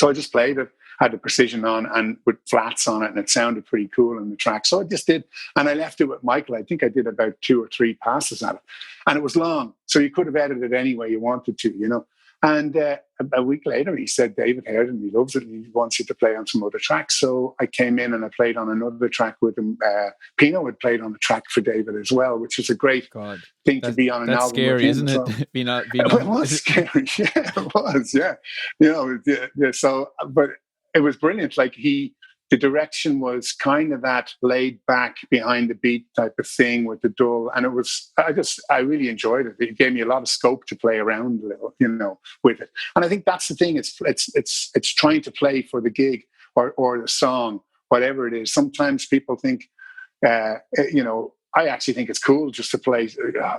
So I just played it, had the precision on and with flats on it, and it sounded pretty cool in the track. So I just did, and I left it with Michael. I think I did about 2 or 3 passes at it, and it was long, so you could have edited it any way you wanted to, you know. And a week later, he said David heard it and he loves it and he wants you to play on some other tracks. So I came in and I played on another track with him. Pino had played on a track for David as well, which was a great thing to be on an album. That's scary, isn't it? So, it was scary. Yeah, it was. Yeah, you know. Yeah, so, but it was brilliant. Like the direction was kind of that laid back behind the beat type of thing with the dull. And I really enjoyed it. It gave me a lot of scope to play around a little, you know, with it. And I think that's the thing. It's trying to play for the gig or the song, whatever it is. Sometimes people think, you know, I actually think it's cool just to play,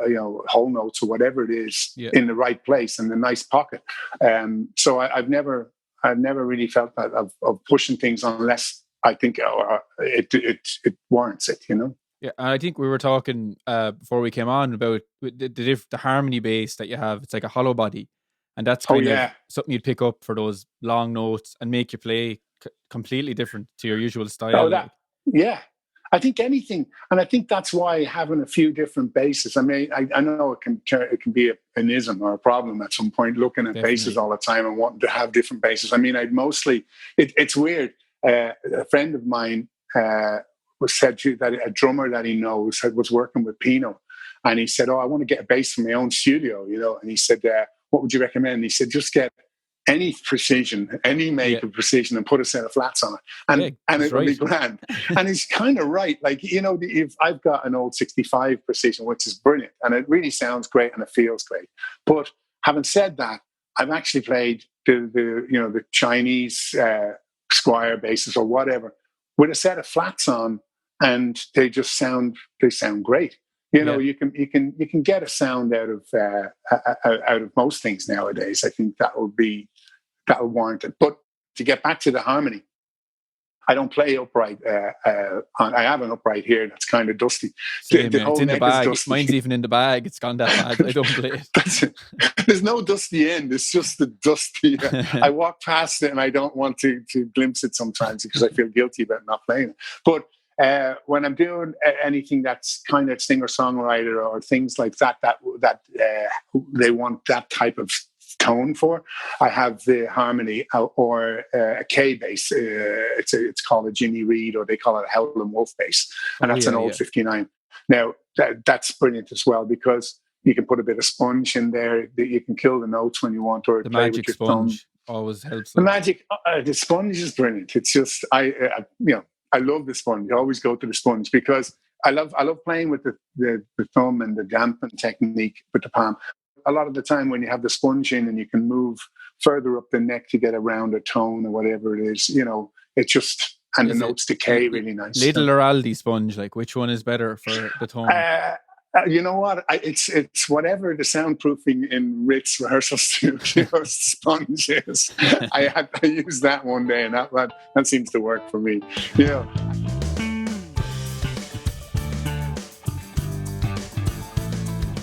you know, whole notes or whatever it is in the right place in the nice pocket. So I've never really felt that of pushing things unless I think it warrants it, you know. Yeah, and I think we were talking before we came on about the harmony bass that you have. It's like a hollow body, and that's kind of something you'd pick up for those long notes and make you play completely different to your usual style. Yeah. I think anything, and I think that's why having a few different basses. I mean, I know it can be an ism or a problem at some point, looking at basses all the time and wanting to have different basses. I mean, it's weird. A friend of mine said to that a drummer that he knows was working with Pino, and he said, "Oh, I want to get a bass for my own studio," you know. And he said, "What would you recommend?" And he said, "Just get any precision, any make of precision, and put a set of flats on it, and it will be grand." And he's kind of right. Like, you know, if I've got an old 65 precision, which is brilliant, and it really sounds great and it feels great. But having said that, I've actually played the Chinese Squire basses or whatever with a set of flats on, and they sound great. You know, you can get a sound out of most things nowadays. I think that'll warrant it. But to get back to the harmony, I don't play upright. I have an upright here that's kind of dusty. Same, it's in the bag. Mine's even in the bag. It's gone that bad. I don't play it. There's no dusty end. It's just the dusty. I walk past it and I don't want to glimpse it sometimes because I feel guilty about not playing it. But when I'm doing anything that's kind of singer-songwriter or things like that they want that type of tone for, I have the harmony or a K bass. It's called a Jimmy Reed, or they call it a Howlin' Wolf bass, and that's an old 59. Now that's brilliant as well because you can put a bit of sponge in there. You can kill the notes when you want, or the play magic with your sponge thumb. Always helps. The sponge is brilliant. It's just I love the sponge. I always go to the sponge because I love playing with the thumb and the dampen technique with the palm. A lot of the time when you have the sponge in and you can move further up the neck to get around a tone or whatever it is, you know, it just, and the notes decay really nice. Little or Aldi sponge, like which one is better for the tone? You know what? It's whatever the soundproofing in Ritz rehearsal studio sponge is. I used that one day and that seems to work for me. You know.